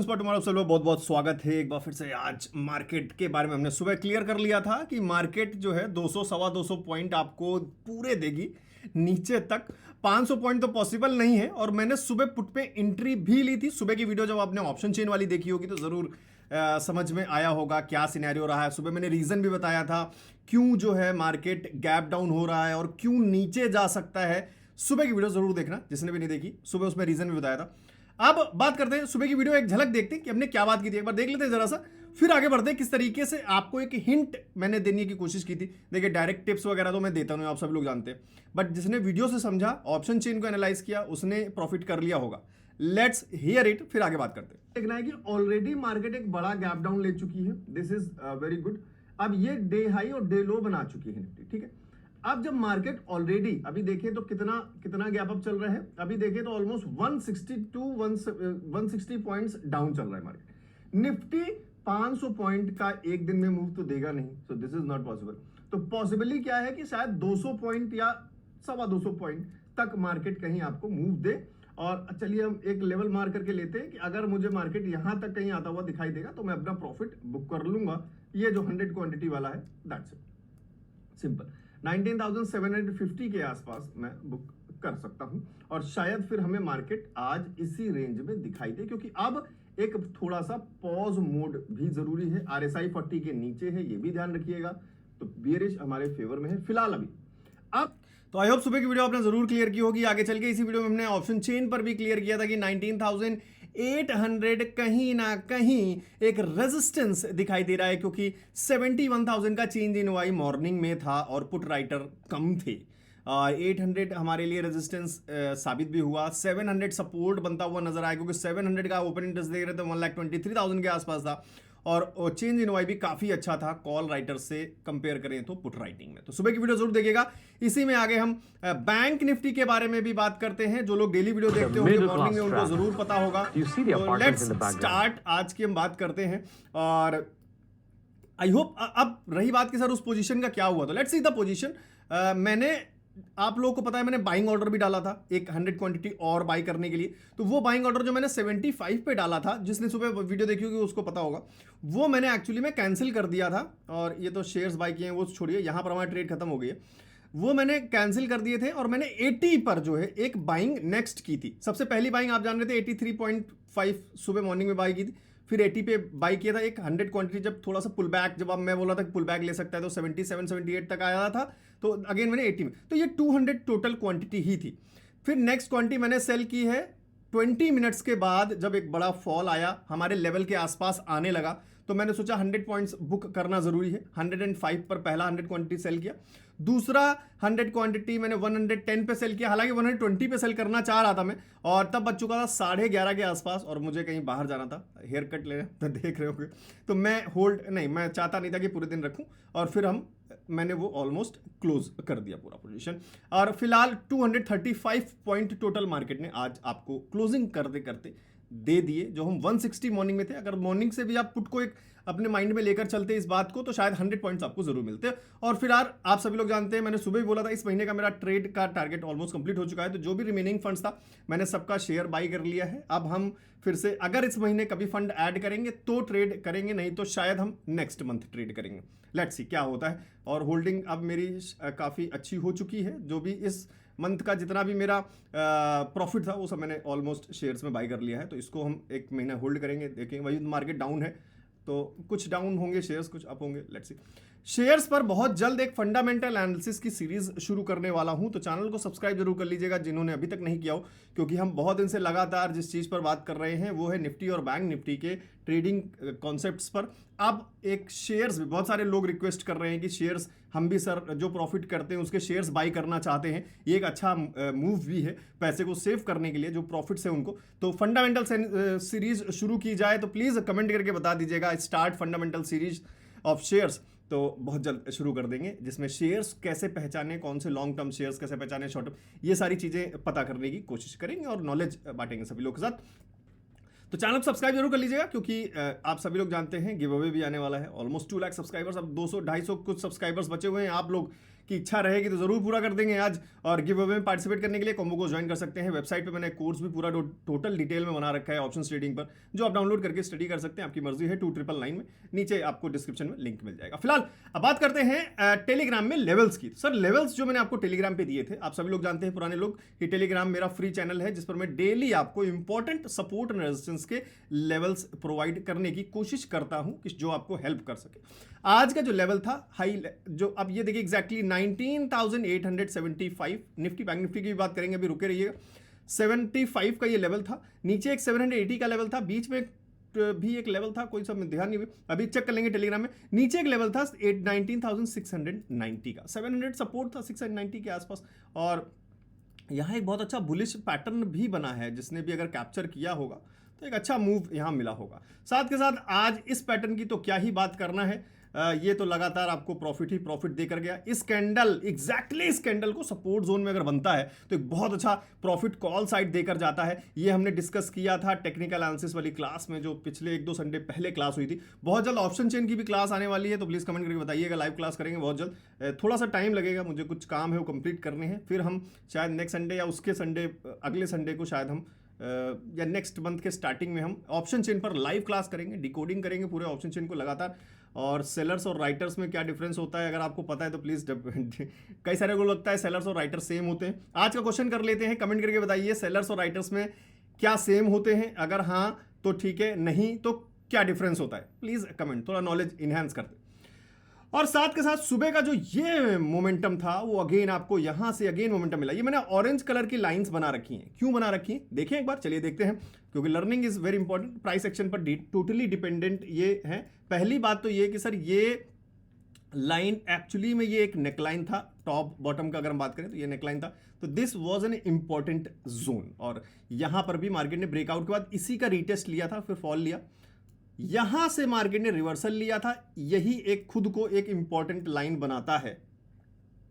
पर तुम्हारा सब लोग बहुत बहुत स्वागत है एक बार फिर से। आज मार्केट के बारे में हमने सुबह क्लियर कर लिया था कि मार्केट जो है 200 सवा 200 पॉइंट आपको पूरे देगी नीचे तक। 500 पॉइंट तो पॉसिबल नहीं है। और मैंने सुबह पुट पे एंट्री भी ली थी। सुबह की वीडियो जब आपने ऑप्शन चेन वाली देखी होगी तो जरूर समझ में आया होगा क्या सिनेरियो रहा है। सुबह मैंने रीजन भी बताया था क्यों जो है मार्केट गैप डाउन हो रहा है और क्यों नीचे जा सकता है। सुबह की वीडियो जरूर देखना जिसने भी नहीं देखी। सुबह उसमें रीजन भी बताया था। अब बात करते हैं सुबह की वीडियो, एक झलक देखते हैं कि हमने क्या बात की थी। एक बार देख लेते हैं जरा सा, फिर आगे बढ़ते हैं। किस तरीके से आपको एक हिंट मैंने देने की कोशिश की थी। देखिए डायरेक्ट टिप्स वगैरह तो मैं देता हूं, आप सभी लोग जानते हैं, बट जिसने वीडियो से समझा, ऑप्शन चेन को एनालाइज किया, उसने प्रॉफिट कर लिया होगा। लेट्स हियर इट, फिर आगे बात करते हैं। देखना है कि ऑलरेडी मार्केट एक बड़ा गैप डाउन ले चुकी है। This is very good. अब ये डे हाई और डे लो बना चुकी है निफ्टी, ठीक है। अब जब मार्केट ऑलरेडी अभी देखें तो कितना गैप अप चल रहा है। अभी देखें तो ऑलमोस्ट 160 पॉइंट्स डाउन चल रहा है मार्केट। निफ्टी 500 पॉइंट का एक दिन में मूव तो देगा नहीं, so this is not possible. तो पॉसिबली क्या है कि शायद 200 पॉइंट या सवा 200 पॉइंट तक मार्केट कहीं आपको मूव दे। और चलिए हम एक लेवल मार करके लेते हैं कि अगर मुझे मार्केट यहां तक कहीं आता हुआ दिखाई देगा तो मैं अपना प्रॉफिट बुक कर लूंगा। ये जो 100 क्वांटिटी वाला है, दैट्स इट, सिंपल। 19,750 के आसपास मैं बुक कर सकता हूं और शायद फिर हमें मार्केट आज इसी रेंज में दिखाई दे, क्योंकि अब एक थोड़ा सा पॉज मोड भी जरूरी है। RSI 40 के नीचे है, ये भी ध्यान रखिएगा। तो बियरिश हमारे फेवर में है फिलहाल अभी। अब तो आई होप सुबह की वीडियो आपने जरूर क्लियर की होगी। आगे चल के इसी वीडियो में हमने ऑप्शन चेन पर भी क्लियर किया था कि 19,800 कहीं ना कहीं एक रेजिस्टेंस दिखाई दे रहा है, क्योंकि 71,000 का चेंज इन वाई मॉर्निंग में था और पुट राइटर कम थे। 800 हमारे लिए रेजिस्टेंस साबित भी हुआ। 700 सपोर्ट बनता हुआ नजर आया, क्योंकि 700 का ओपन इंटरेस्ट देख रहे थे 1,23,000 के आसपास था और चेंज इन वाई भी काफी अच्छा था कॉल राइटर से कंपेयर करें तो पुट राइटिंग में। तो सुबह की वीडियो जरूर देखिएगा। इसी में आगे हम बैंक निफ्टी के बारे में भी बात करते हैं। जो लोग डेली वीडियो देखते होंगे मॉर्निंग में उनको जरूर पता होगा। तो लेट्स स्टार्ट। आज की हम बात करते हैं और आई होप अब रही बात कि सर उस पोजीशन का क्या हुआ, तो लेट्स सी द पोजीशन। मैंने आप लोगों को पता है मैंने बाइंग ऑर्डर भी डाला था एक 100 क्वांटिटी और बाई करने के लिए। तो वो बाइंग ऑर्डर जो मैंने 75 पे डाला था, जिसने सुबह वीडियो देखी होगी उसको पता होगा, वो मैंने एक्चुअली में कैंसिल कर दिया था। और ये तो शेयर्स बाई किए हैं वो छोड़िए, यहां पर हमारा ट्रेड खत्म हो गई है। वो मैंने कैंसिल कर दिए थे और मैंने 80 पर जो है एक बाइंग नेक्स्ट की थी। सबसे पहली बाइंग आप जान रहे थे 83.5 सुबह मॉर्निंग में बाई की थी। फिर 80 पे बाई किया था एक 100 क्वांटिटी। जब थोड़ा सा पुल बैक, जब अब मैं बोला था कि पुल बैक ले सकता है तो 77 78 तक आया था, तो अगेन मैंने 80 में, तो ये 200 टोटल क्वांटिटी ही थी। फिर नेक्स्ट क्वांटिटी मैंने सेल की है 20 मिनट्स के बाद। जब एक बड़ा फॉल आया हमारे लेवल के आसपास आने लगा, तो मैंने सोचा 100 पॉइंट्स बुक करना जरूरी है। 105 पर पहला 100 क्वांटिटी सेल किया। दूसरा 100 क्वांटिटी मैंने 110 पे सेल किया, हालांकि 120 पे सेल करना चाह रहा था मैं, और तब बच चुका था 11:30 के आसपास और मुझे कहीं बाहर जाना था हेयर कट लेने, तो देख रहे होंगे। तो मैं होल्ड नहीं, मैं चाहता नहीं था कि पूरे दिन रखूं, और फिर मैंने वो ऑलमोस्ट क्लोज कर दिया पूरा पोजीशन। और फिलहाल 235 पॉइंट टोटल मार्केट ने आज आपको क्लोजिंग करते करते दे दिए, जो हम 160 मॉर्निंग में थे। अगर मॉर्निंग से भी आप पुट को एक अपने माइंड में लेकर चलते इस बात को, तो शायद 100 पॉइंट्स आपको जरूर मिलते। और फिर आप सभी लोग जानते हैं मैंने सुबह ही बोला था इस महीने का मेरा ट्रेड का टारगेट ऑलमोस्ट कंप्लीट हो चुका है। तो जो भी रिमेनिंग फंड्स था मैंने सबका शेयर बाई कर लिया है। अब हम फिर से अगर इस महीने कभी फंड ऐड करेंगे तो ट्रेड करेंगे, नहीं तो शायद हम नेक्स्ट मंथ ट्रेड करेंगे। लेट्स सी क्या होता है। और होल्डिंग अब मेरी काफ़ी अच्छी हो चुकी है। जो भी इस मंथ का जितना भी मेरा प्रॉफिट था वो सब मैंने ऑलमोस्ट शेयर्स में बाई कर लिया है। तो इसको हम एक महीना होल्ड करेंगे, देखेंगे। वही मार्केट डाउन है तो कुछ डाउन होंगे शेयर्स, कुछ अप होंगे। Let's see. शेयर्स पर बहुत जल्द एक फंडामेंटल एनालिसिस की सीरीज शुरू करने वाला हूं, तो चैनल को सब्सक्राइब जरूर कर लीजिएगा जिन्होंने अभी तक नहीं किया हो, क्योंकि हम बहुत दिन से लगातार जिस चीज पर बात कर रहे हैं वो है निफ्टी और बैंक निफ्टी के ट्रेडिंग कॉन्सेप्ट्स पर। अब एक शेयर्स भी बहुत सारे लोग रिक्वेस्ट कर रहे हैं कि शेयर्स हम भी सर जो प्रॉफिट करते हैं उसके शेयर्स बाई करना चाहते हैं। ये एक अच्छा मूव भी है पैसे को सेव करने के लिए, जो प्रॉफिट्स है उनको। तो फंडामेंटल सीरीज शुरू की जाए तो प्लीज कमेंट करके बता दीजिएगा, start fundamental series of shares. तो बहुत जल्द शुरू कर देंगे, जिसमें शेयर्स कैसे पहचाने, कौन से लॉन्ग टर्म शेयर्स कैसे पहचाने, शॉर्ट टर्म, ये सारी चीजें पता करने की कोशिश करेंगे और नॉलेज बांटेंगे सभी लोग के साथ। तो चैनल को सब्सक्राइब जरूर कर लीजिएगा, क्योंकि आप सभी लोग जानते हैं गिव अवे भी आने वाला है। ऑलमोस्ट 2 लाख सब्सक्राइबर्स, अब 200 250 कुछ सब्सक्राइबर्स बचे हुए हैं। आप लोग की इच्छा रहेगी तो जरूर पूरा कर देंगे आज। और गिव अवे में पार्टिसिपेट करने के लिए कॉम्बो को ज्वाइन कर सकते हैं। वेबसाइट पे मैंने कोर्स भी पूरा टोटल डिटेल में बना रखा है ऑप्शन ट्रेडिंग पर, जो आप डाउनलोड करके स्टडी कर सकते हैं, आपकी मर्जी है। 2999 में नीचे आपको डिस्क्रिप्शन में लिंक मिल जाएगा। फिलहाल अब बात करते हैं टेलीग्राम में लेवल्स की। सर लेवल्स जो मैंने आपको टेलीग्राम पे दिए थे, आप सभी लोग जानते हैं, पुराने लोग, कि टेलीग्राम मेरा फ्री चैनल है जिस पर मैं डेली आपको इंपॉर्टेंट सपोर्ट एंड रेजिस्टेंस के लेवल्स प्रोवाइड करने की कोशिश करता हूं कि जो आपको हेल्प कर सके। आज का जो लेवल था हाई, जो अब ये देखिए एग्जैक्टली 19,875, निफ्टी बैंक निफ्टी की भी बात करेंगे, अभी रुके रहिएगा। 75 का ये लेवल था, नीचे एक 780 का लेवल था, बीच में भी एक लेवल था, कोई सब में ध्यान नहीं, अभी चेक कर लेंगे टेलीग्राम में। नीचे एक लेवल था 19,690 का, 700 सपोर्ट था 690 के आसपास। और यहाँ एक बहुत अच्छा बुलिश पैटर्न भी बना है, जिसने भी अगर कैप्चर किया होगा तो एक अच्छा मूव यहाँ मिला होगा। साथ के साथ आज इस पैटर्न की तो क्या ही बात करना है, ये तो लगातार आपको प्रॉफिट ही प्रॉफिट देकर गया। इस कैंडल एग्जैक्टली इस कैंडल को सपोर्ट जोन में अगर बनता है तो एक बहुत अच्छा प्रॉफिट कॉल साइड देकर जाता है। ये हमने डिस्कस किया था टेक्निकल एनालिसिस वाली क्लास में, जो पिछले 1-2 संडे पहले क्लास हुई थी। बहुत जल्द ऑप्शन चेन की भी क्लास आने वाली है, तो प्लीज़ कमेंट करके बताइएगा, लाइव क्लास करेंगे बहुत जल्द। थोड़ा सा टाइम लगेगा, मुझे कुछ काम है वो कंप्लीट करने हैं, फिर हम शायद नेक्स्ट संडे या उसके संडे अगले संडे को शायद हम या नेक्स्ट मंथ के स्टार्टिंग में हम ऑप्शन चेन पर लाइव क्लास करेंगे, डिकोडिंग करेंगे पूरे ऑप्शन चेन को लगातार। और सेलर्स और राइटर्स में क्या डिफरेंस होता है अगर आपको पता है तो प्लीज़ कई सारे को लगता है सेलर्स और राइटर्स सेम होते हैं। आज का क्वेश्चन कर लेते हैं, कमेंट करके बताइए सेलर्स और राइटर्स में क्या सेम होते हैं, अगर हाँ तो ठीक है, नहीं तो क्या डिफरेंस होता है, प्लीज़ कमेंट, थोड़ा नॉलेज इन्हेंस करते। और साथ के साथ सुबह का जो ये मोमेंटम था वो अगेन आपको यहां से अगेन मोमेंटम मिला। ये मैंने ऑरेंज कलर की लाइंस बना रखी हैं, क्यों बना रखी हैं देखें एक बार, चलिए देखते हैं, क्योंकि learning is very important. Price action पर टोटली डिपेंडेंट ये है। पहली बात तो ये कि सर ये लाइन एक्चुअली में ये एक नेकलाइन था, टॉप बॉटम का अगर हम बात करें तो ये नेकलाइन था, तो this was an important zone. और यहां पर भी मार्केट ने ब्रेकआउट के बाद इसी का रीटेस्ट लिया था, फिर फॉल लिया, यहां से मार्केट ने रिवर्सल लिया था, यही एक खुद को एक इंपॉर्टेंट लाइन बनाता है,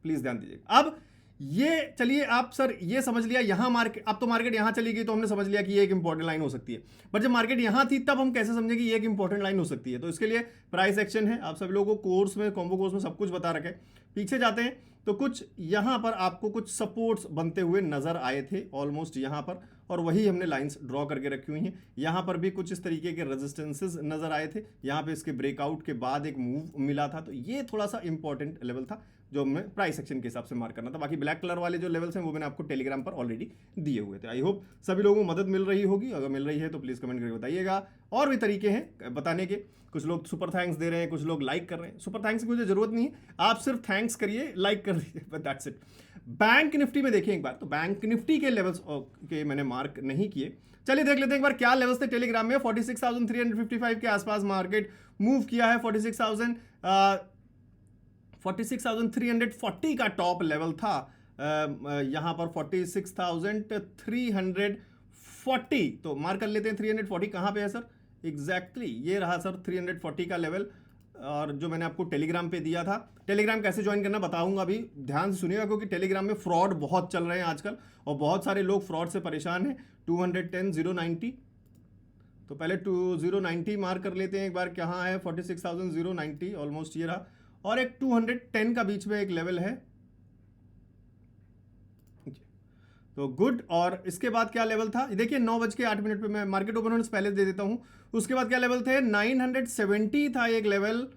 प्लीज ध्यान दीजिए। अब ये चलिए आप सर ये समझ लिया यहां मार्केट, अब तो मार्केट यहां चली गई तो हमने समझ लिया कि ये एक इंपॉर्टेंट लाइन हो सकती है, बट जब मार्केट यहां थी तब हम कैसे समझे कि ये एक इंपॉर्टेंट लाइन हो सकती है। तो इसके लिए प्राइस एक्शन है, आप सभी लोगों को कोर्स में, कॉम्बो कोर्स में सब कुछ बता रखे। पीछे जाते हैं तो कुछ यहां पर आपको कुछ सपोर्ट्स बनते हुए नजर आए थे ऑलमोस्ट यहां पर, और वही हमने लाइंस ड्रॉ करके रखी हुई हैं। यहां पर भी कुछ इस तरीके के रेजिस्टेंसेस नजर आए थे, यहां पे इसके ब्रेकआउट के बाद एक मूव मिला था, तो ये थोड़ा सा इंपॉर्टेंट लेवल था जो हमें प्राइस सेक्शन के हिसाब से मार्क करना था। बाकी ब्लैक कलर वाले जो लेवल्स हैं वो मैंने आपको टेलीग्राम पर ऑलरेडी दिए हुए थे। आई होप सभी लोगों को मदद मिल रही होगी, अगर मिल रही है तो प्लीज़ कमेंट करके बताइएगा। और भी तरीके हैं बताने के, कुछ लोग सुपर थैंक्स दे रहे हैं, कुछ लोग लाइक कर रहे हैं। सुपर थैंक्स की मुझे जरूरत नहीं है, आप सिर्फ थैंक्स करिए, लाइक कर दीजिए, but that's it. Bank Nifty में देखिए एक बार, तो बैंक निफ्टी के लेवल्स के मैंने मार्क नहीं किए, चलिए देख लेते हैं एक बार क्या लेवल्स थे टेलीग्राम में। 46,355 के आसपास मार्केट मूव किया है, 46,340 का टॉप लेवल था, यहां पर 46,340, तो मार्क कर लेते हैं 340 कहां पे है सर, एग्जैक्टली ये रहा सर 340 का लेवल, और जो मैंने आपको टेलीग्राम पे दिया था। टेलीग्राम कैसे ज्वाइन करना बताऊंगा, अभी ध्यान से सुनिएगा, क्योंकि टेलीग्राम में फ्रॉड बहुत चल रहे हैं आजकल और बहुत सारे लोग फ्रॉड से परेशान हैं। 210,090, तो पहले 2090 मार्क कर लेते हैं एक बार, कहाँ है 46,090, ऑलमोस्ट ये रहा, और एक 210 का बीच में एक लेवल है, तो गुड। और इसके बाद क्या लेवल था, देखिए 9:08 पे मैं मार्केट ओपन होने से पहले दे देता हूं। उसके बाद क्या लेवल थे, 970 था एक लेवल,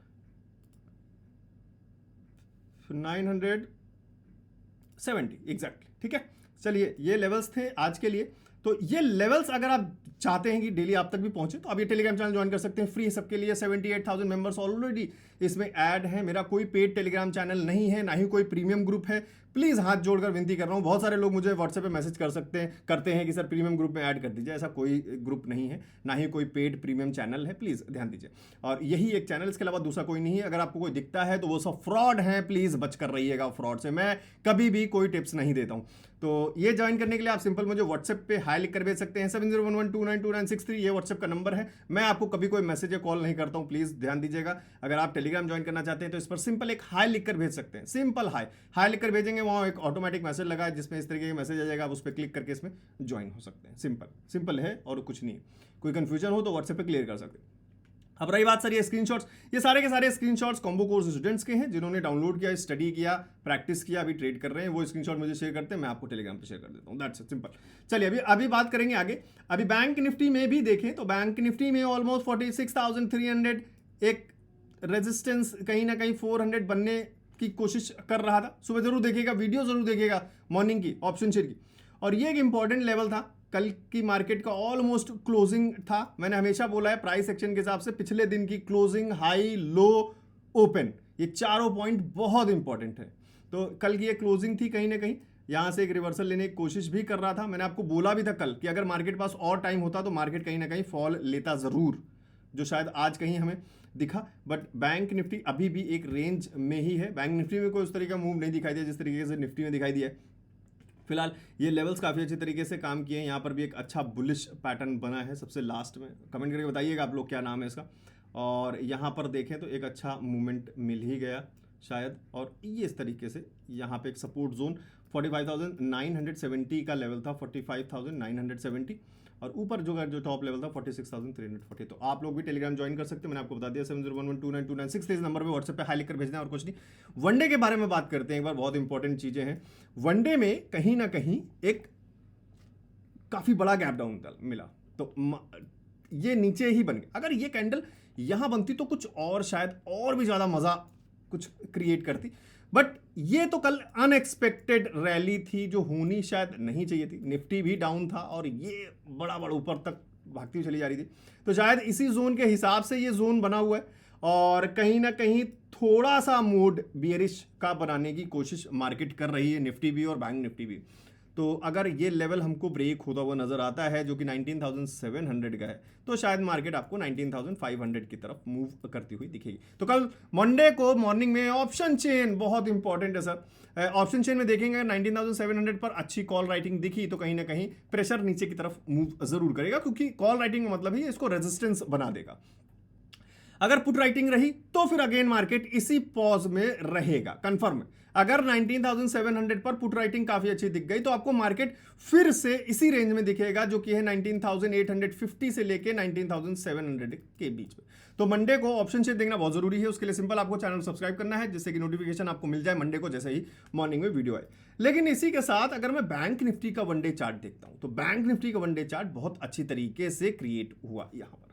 970 एग्जैक्टली, ठीक है। चलिए ये लेवल्स थे आज के लिए। तो ये लेवल्स अगर आप चाहते हैं कि डेली आप तक भी पहुंचे तो आप ये टेलीग्राम चैनल ज्वाइन कर सकते हैं, फ्री है सबके लिए। 78,000 मेंबर्स ऑलरेडी इसमें ऐड हैं। मेरा कोई पेड टेलीग्राम चैनल नहीं है, ना ही कोई प्रीमियम ग्रुप है। प्लीज़ हाथ जोड़कर विनती कर रहा हूँ, बहुत सारे लोग मुझे व्हाट्सएप पे मैसेज करते हैं कि सर प्रीमियम ग्रुप में ऐड कर दीजिए, ऐसा कोई ग्रुप नहीं है, ना ही कोई पेड प्रीमियम चैनल है, प्लीज़ ध्यान दीजिए। और यही एक चैनल, इसके अलावा दूसरा कोई नहीं है। अगर आपको कोई दिखता है तो वो सब फ्रॉड है, प्लीज़ बच कर रहिएगा फ्रॉड से। मैं कभी भी कोई टिप्स नहीं देता हूँ। तो ये ज्वाइन करने के लिए आप सिंपल मुझे व्हाट्सएप पे हाई लिख कर भेज सकते हैं, 7011292963, ये व्हाट्सएप का नंबर है। मैं आपको कभी कोई मैसेज या कॉल नहीं करता हूँ, प्लीज़ ध्यान दीजिएगा। अगर आप टेलीग्राम ज्वाइन करना चाहते हैं तो इस पर सिंपल एक हाई लिख कर भेज सकते हैं, सिंपल हाई लिख कर भेजेंगे, वहाँ एक ऑटोमेटिक मैसेज लगा है जिसमें इस तरीके का मैसेज आ जाएगा, आप उस पर क्लिक करके इसमें ज्वाइन हो सकते हैं। सिंपल है और कुछ नहीं है। कोई कंफ्यूजन हो तो व्हाट्सएप पे क्लियर कर सकते हैं। अब रही बात सर ये स्क्रीनशॉट्स, ये सारे के सारे स्क्रीनशॉट्स कॉम्बो कोर्स स्टूडेंट्स के हैं जिन्होंने डाउनलोड किया, स्टडी किया, प्रैक्टिस किया, अभी ट्रेड कर रहे हैं। वो स्क्रीनशॉट मुझे शेयर करते हैं, मैं आपको टेलीग्राम पे शेयर कर देता हूँ। That's simple. चलिए अभी बात करेंगे आगे। अभी बैंक निफ्टी में भी देखें तो बैंक निफ्टी में ऑलमोस्ट 46,300 एक रेजिस्टेंस कहीं ना कहीं 400 बनने की कोशिश कर रहा था। सुबह जरूर देखिएगा, वीडियो जरूर देखिएगा मॉर्निंग की ऑप्शन शेयर की। और ये एक इंपॉर्टेंट लेवल था कल की मार्केट का, ऑलमोस्ट क्लोजिंग था। मैंने हमेशा बोला है प्राइस एक्शन के हिसाब से पिछले दिन की क्लोजिंग, हाई, लो, ओपन, ये चारों पॉइंट बहुत इंपॉर्टेंट है। तो कल की ये क्लोजिंग थी, कहीं ना कहीं यहां से एक रिवर्सल लेने की कोशिश भी कर रहा था। मैंने आपको बोला भी था कल कि अगर मार्केट पास और टाइम होता तो मार्केट कहीं ना कहीं फॉल लेता जरूर, जो शायद आज कहीं हमें दिखा। बट बैंक निफ्टी अभी भी एक रेंज में ही है। बैंक निफ्टी में कोई उस तरीके का मूव नहीं दिखाई दिया जिस तरीके से निफ्टी में दिखाई दिया है। फिलहाल ये लेवल्स काफ़ी अच्छे तरीके से काम किए हैं। यहाँ पर भी एक अच्छा बुलिश पैटर्न बना है। सबसे लास्ट में कमेंट करके बताइएगा आप लोग क्या नाम है इसका। और यहाँ पर देखें तो एक अच्छा मूवमेंट मिल ही गया शायद। और ये इस तरीके से यहाँ पे एक सपोर्ट जोन 45,970 का लेवल था, 45,970, और ऊपर जो टॉप लेवल था 46,340। तो आप लोग भी टेलीग्राम ज्वाइन कर सकते हैं। मैंने आपको बता दिया 7011292996 इस नंबर पे व्हाट्सएप पे हाई लिखकर भेजना है और कुछ नहीं। वनडे के बारे में बात करते हैं एक बार, बहुत इंपॉर्टेंट चीजें हैं। वनडे में कहीं ना कहीं एक काफी बड़ा गैप डाउन मिला, तो ये नीचे ही बन गया। अगर ये कैंडल यहां बनती तो कुछ और शायद और भी ज्यादा मजा कुछ क्रिएट करती। बट ये तो कल अनएक्सपेक्टेड रैली थी जो होनी शायद नहीं चाहिए थी। निफ्टी भी डाउन था और ये बड़ा ऊपर तक भागती हुई चली जा रही थी। तो शायद इसी जोन के हिसाब से ये जोन बना हुआ है और कहीं ना कहीं थोड़ा सा मूड बियरिश का बनाने की कोशिश मार्केट कर रही है, निफ्टी भी और बैंक निफ्टी भी। तो अगर ये लेवल हमको ब्रेक होता हुआ नजर आता है जो कि 19,700 का है, तो शायद मार्केट आपको 19,500 की तरफ मूव करती हुई दिखेगी। तो कल मंडे को मॉर्निंग में ऑप्शन चेन बहुत इंपॉर्टेंट है सर। ऑप्शन चेन में देखेंगे 19,700 पर अच्छी कॉल राइटिंग दिखी तो कहीं ना कहीं प्रेशर नीचे की तरफ मूव जरूर करेगा, क्योंकि कॉल राइटिंग का मतलब ही इसको रेजिस्टेंस बना देगा। अगर पुट राइटिंग रही तो फिर अगेन मार्केट इसी पॉज में रहेगा, कंफर्म है। अगर 19,700 पर पुट राइटिंग काफी अच्छी दिख गई तो आपको मार्केट फिर से इसी रेंज में दिखेगा जो कि है 19,850 से लेके 19,700 के बीच में। तो मंडे को ऑप्शन शेयर देखना बहुत जरूरी है। उसके लिए सिंपल आपको चैनल सब्सक्राइब करना है जिससे कि नोटिफिकेशन आपको मिल जाए मंडे को जैसे ही मॉर्निंग में वीडियो आए। लेकिन इसी के साथ अगर मैं बैंक निफ्टी का वनडे चार्ट देखता हूं तो बैंक निफ्टी का वनडे चार्ट बहुत अच्छी तरीके से क्रिएट हुआ यहां पर।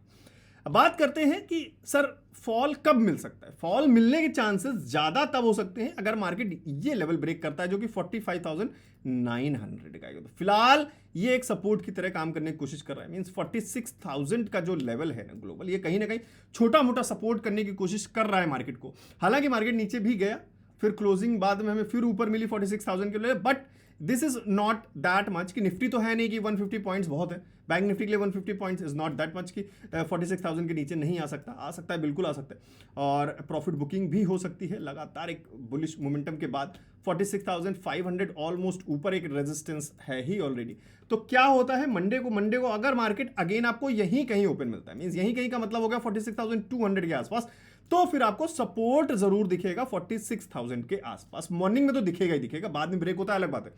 अब बात करते हैं कि सर फॉल कब मिल सकता है। फॉल मिलने के चांसेस ज्यादा तब हो सकते हैं अगर मार्केट ये लेवल ब्रेक करता है जो कि 45,900 का है। तो फिलहाल ये एक सपोर्ट की तरह काम करने की कोशिश कर रहा है। मींस 46,000 का जो लेवल है ना ग्लोबल, ये कहीं ना कहीं छोटा मोटा सपोर्ट करने की कोशिश कर रहा है मार्केट को। हालांकि मार्केट नीचे भी गया, फिर क्लोजिंग बाद में हमें फिर ऊपर मिली 46,000 के level, but this is not that much कि निफ्टी तो है नहीं कि 150 पॉइंट्स बहुत है। बैंक निफ्टी के लिए 150 points is not that much कि 46,000 के नीचे नहीं आ सकता है, बिल्कुल आ सकता है। और प्रॉफिट बुकिंग भी हो सकती है लगातार एक बुलिश मोमेंटम के बाद। 46,500 ऑलमोस्ट ऊपर एक रेजिस्टेंस है ही ऑलरेडी। तो क्या होता है मंडे को अगर मार्केट अगेन आपको यहीं कहीं ओपन मिलता है, मींस यहीं कहीं का मतलब हो गया 46,200 के आसपास, तो फिर आपको सपोर्ट जरूर दिखेगा 46,000 के आसपास। मॉर्निंग में तो दिखेगा ही दिखेगा, बाद में ब्रेक होता है अलग बात है।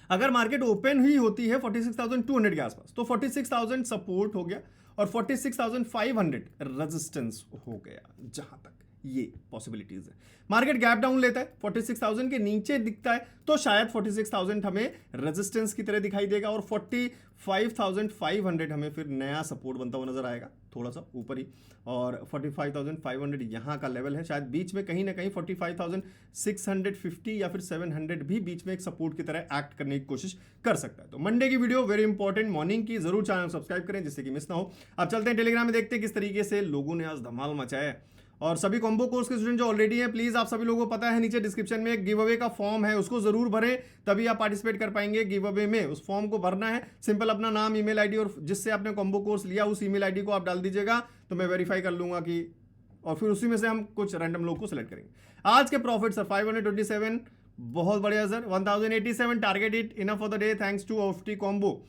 अगर मार्केट ओपन हुई होती है 46,200 के आसपास तो 46,000 सपोर्ट हो गया और 46,500 रेजिस्टेंस हो गया। जहां तक ये पॉसिबिलिटीज है, मार्केट गैप डाउन लेता है 46,000 के नीचे दिखता है तो शायद 46,000 हमें रेजिस्टेंस की तरह दिखाई देगा और 45,500 हमें फिर नया सपोर्ट बनता हुआ नजर आएगा, थोड़ा सा ऊपर ही। और 45,500 यहां का लेवल है, शायद बीच में कहीं ना कहीं 45,650 या फिर 700 भी बीच में एक सपोर्ट की तरह एक्ट करने की कोशिश कर सकता है। तो मंडे की वीडियो वेरी इंपॉर्टेंट मॉर्निंग की, जरूर चैनल सब्सक्राइब करें जिससे कि मिस ना हो। अब चलते हैं टेलीग्राम में, देखते हैं किस तरीके से लोगों ने आज धमाल मचाया है। और सभी कॉम्बो कोर्स के स्टूडेंट जो ऑलरेडी हैं, प्लीज आप सभी लोगों को पता है नीचे डिस्क्रिप्शन में एक गिव अवे का फॉर्म है, उसको जरूर भरें, तभी आप पार्टिसिपेट कर पाएंगे गिव अवे में। उस फॉर्म को भरना है, सिंपल अपना नाम, ईमेल आईडी और जिससे आपने कॉम्बो कोर्स लिया उस ईमेल आईडी को आप डाल दीजिएगा, तो मैं वेरीफाई कर लूंगा कि, और फिर उसी में से हम कुछ रैंडम लोग को सिलेक्ट करेंगे। आज के प्रॉफिट सर 527, बहुत बढ़िया sir. 1087 target it, enough for the day, thanks to OFT combo.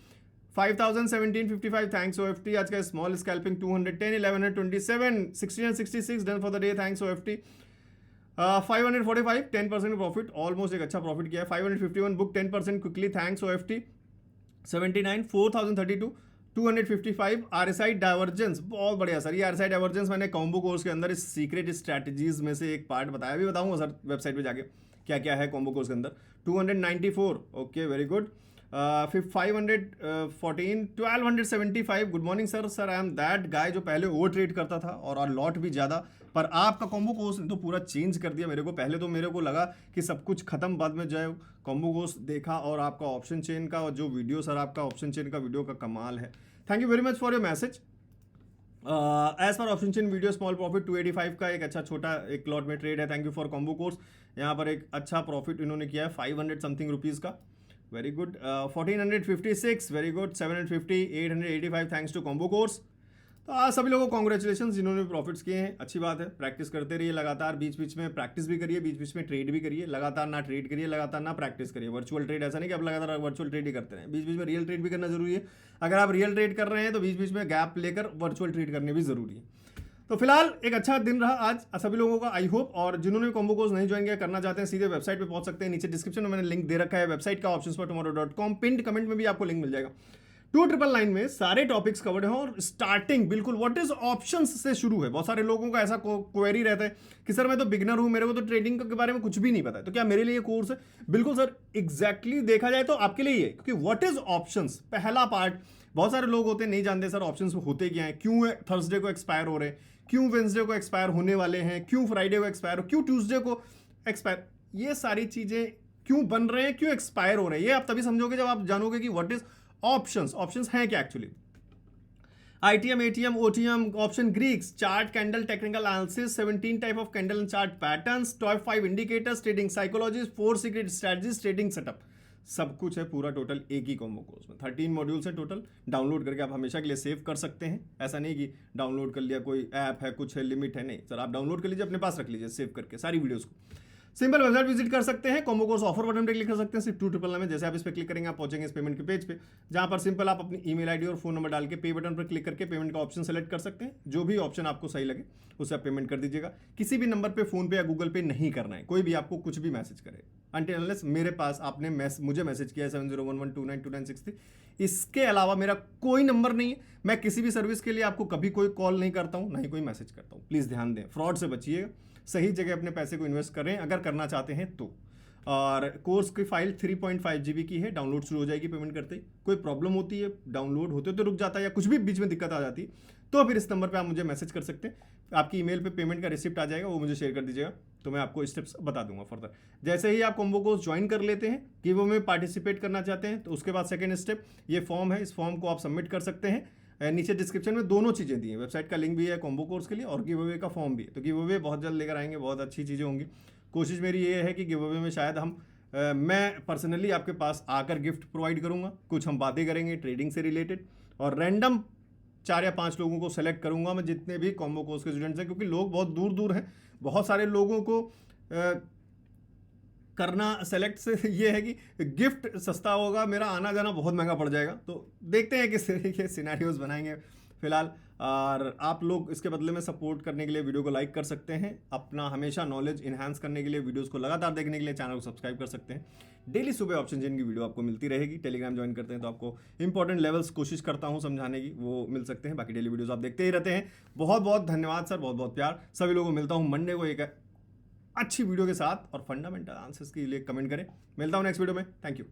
5,017.55 thanks OFT। आज का small scalping 210, 1127, 1666 done for the day, thanks OFT। 545 10% profit, almost एक अच्छा प्रॉफिट किया है। 551 book 10% quickly, thanks OFT। 79 4032 255 RSI divergence, बहुत बढ़िया सर। ये RSI divergence मैंने कॉम्बो कोर्स के अंदर इस सीक्रेट स्ट्रैटेजीज में से एक पार्ट बताया, भी बताऊंगा सर वेबसाइट पे जाके क्या क्या है कॉम्बो कोर्स के अंदर। 294, okay very good. 514, 1275, good morning sir. Sir I am that guy जो पहले ओवर ट्रेड करता था और लॉट भी ज़्यादा, पर आपका कॉम्बो कोर्स ने तो पूरा चेंज कर दिया मेरे को। पहले तो मेरे को लगा कि सब कुछ खत्म, बाद में जो कॉम्बो कोर्स देखा और आपका ऑप्शन चेन का जो वीडियो सर, आपका ऑप्शन चेन का वीडियो का कमाल है। Thank you very much for your message. As per option chain video small profit 285 का एक अच्छा छोटा एक लॉट में ट्रेड है। Thank you for combo course. यहाँ पर एक अच्छा प्रॉफिट इन्होंने किया है 500 समथिंग रुपीज़ का, very good. 1456, very good. 750, 885, thanks to combo course. तो आज सभी लोगों को कॉन्ग्रेचुलेशन जिन्होंने प्रॉफिट्स किए हैं, अच्छी बात है। प्रैक्टिस करते रहिए लगातार, बीच बीच में प्रैक्टिस भी करिए, बीच बीच में ट्रेड भी करिए। लगातार ना ट्रेड करिए, लगातार ना प्रैक्टिस करिए। वर्चुअल ट्रेड ऐसा नहीं कि आप लगातार वर्चुअल ट्रेड ही करते रहें, बीच बीच में रियल ट्रेड भी करना जरूरी है। अगर आप रियल ट्रेड कर रहे हैं तो बीच बीच में गैप लेकर वर्चुअल ट्रेड करने भी जरूरी है। तो फिलहाल एक अच्छा दिन रहा आज सभी लोगों का, आई होप। और जिन्होंने कॉम्बो कोर्स नहीं ज्वाइन किया, करना चाहते हैं, सीधे वेबसाइट पे पहुंच सकते हैं। नीचे डिस्क्रिप्शन में मैंने लिंक दे रखा है वेबसाइट का, optionsfortomorrow.com। पिंड कमेंट में भी आपको लिंक मिल जाएगा। 2999 में सारे टॉपिक्स कवर्ड हैं और स्टार्टिंग बिल्कुल व्हाट इज ऑप्शंस से शुरू है। बहुत सारे लोगों का ऐसा क्वेरी रहता है कि सर मैं तो बिगनर हूं, मेरे को तो ट्रेडिंग के बारे में कुछ भी नहीं पता है, तो क्या मेरे लिए कोर्स है? बिल्कुल सर, एग्जैक्टली देखा जाए तो आपके लिए ही है, क्योंकि व्हाट इज ऑप्शंस पहला पार्ट। बहुत सारे लोग होते हैं नहीं जानते सर ऑप्शंस होते क्या हैं, क्यों थर्सडे को एक्सपायर हो रहे हैं, क्यों वेंसडे को एक्सपायर होने वाले हैं, क्यों फ्राइडे को एक्सपायर हो, क्यों ट्यूसडे को एक्सपायर, ये सारी चीजें क्यों बन रहे हैं, क्यों एक्सपायर हो रहे हैं, ये आप तभी समझोगे जब आप जानोगे कि व्हाट इज ऑप्शंस। ऑप्शंस हैं क्या actually? ITM, ATM, OTM, option Greeks, chart, candle, technical analysis, 17 type of candle and chart patterns, top 5 indicators, trading psychologies, 4 secret strategies, trading setup, सब कुछ है पूरा टोटल एक ही कॉम्बो कोर्स में। 13 modules है total. Download करके आप हमेशा के लिए सेव कर सकते हैं। ऐसा नहीं कि डाउनलोड कर लिया, कोई ऐप है, कुछ है, लिमिट है, नहीं सर, आप डाउनलोड कर लीजिए, अपने पास रख लीजिए सेव करके सारी वीडियोस को। सिंपल वेबसाइट विजिट कर सकते हैं, कॉम्बो कोर्स ऑफर बटन पे क्लिक कर सकते हैं, सिर्फ 299 में। जैसे आप इस पर क्लिक करेंगे आप पहुंचेंगे इस पेमेंट के पेज पे, जहां पर सिंपल आप अपनी ईमेल आईडी और फोन नंबर डाल के पे बटन पर क्लिक करके पेमेंट का ऑप्शन सेलेक्ट कर सकते हैं। जो भी ऑप्शन आपको सही लगे उससे आप पेमेंट कर दीजिएगा। किसी भी नंबर पे फोन पे या गूगल पे नहीं करना है, कोई भी आपको कुछ भी मैसेज करे अनटिल अनलेस मेरे पास आपने मुझे मैसेज किया है 7011292963। इसके अलावा मेरा कोई नंबर नहीं है। मैं किसी भी सर्विस के लिए आपको कभी कोई कॉल नहीं करता हूं, ना ही कोई मैसेज करता हूं। प्लीज ध्यान दें, फ्रॉड से बचिएगा, सही जगह अपने पैसे को इन्वेस्ट करें अगर करना चाहते हैं तो। और कोर्स की फाइल 3.5 GB की है, डाउनलोड शुरू हो जाएगी पेमेंट करते ही। कोई प्रॉब्लम होती है, डाउनलोड होते तो रुक जाता है या कुछ भी बीच में दिक्कत आ जाती है, तो फिर इस नंबर पे आप मुझे मैसेज कर सकते हैं। आपकी ईमेल पे पेमेंट का रिसिप्ट आ जाएगा, वो मुझे शेयर कर दीजिएगा, तो मैं आपको स्टेप्स बता दूंगा फर्दर। जैसे ही आप कॉम्बो कोर्स ज्वाइन कर लेते हैं, कि वो में पार्टिसिपेट करना चाहते हैं, तो उसके बाद सेकेंड स्टेप ये फॉर्म है, इस फॉर्म को आप सबमिट कर सकते हैं। नीचे डिस्क्रिप्शन में दोनों चीज़ें दी हैं, वेबसाइट का लिंक भी है कॉम्बो कोर्स के लिए और गिव अवे का फॉर्म भी है। तो गिव अवे बहुत जल्द लेकर आएंगे, बहुत अच्छी चीज़ें होंगी। कोशिश मेरी ये है कि गिव अवे में शायद हम मैं पर्सनली आपके पास आकर गिफ्ट प्रोवाइड करूंगा, कुछ हम बातें करेंगे ट्रेडिंग से रिलेटेड, और रैंडम 4 या 5 लोगों को सेलेक्ट करूंगा मैं, जितने भी कॉम्बो कोर्स के स्टूडेंट्स हैं, क्योंकि लोग बहुत दूर दूर हैं। बहुत सारे लोगों को करना सेलेक्ट से ये है कि गिफ्ट सस्ता होगा, मेरा आना जाना बहुत महंगा पड़ जाएगा। तो देखते हैं किस तरीके के सिनेरियोज बनाएंगे फिलहाल। और आप लोग इसके बदले में सपोर्ट करने के लिए वीडियो को लाइक कर सकते हैं, अपना हमेशा नॉलेज इन्हांस करने के लिए, वीडियोस को लगातार देखने के लिए चैनल को सब्सक्राइब कर सकते हैं। डेली सुबह ऑप्शन चेन की वीडियो आपको मिलती रहेगी। टेलीग्राम ज्वाइन करते हैं तो आपको इंपॉर्टेंट लेवल्स कोशिश करता हूं समझाने की, वो मिल सकते हैं। बाकी डेली वीडियोस आप देखते ही रहते हैं। बहुत बहुत धन्यवाद सर, बहुत बहुत प्यार। सभी लोगों को मिलता हूँ मंडे को एक अच्छी वीडियो के साथ, और फंडामेंटल आंसर्स के लिए कमेंट करें। मिलता हूँ नेक्स्ट वीडियो में, थैंक यू।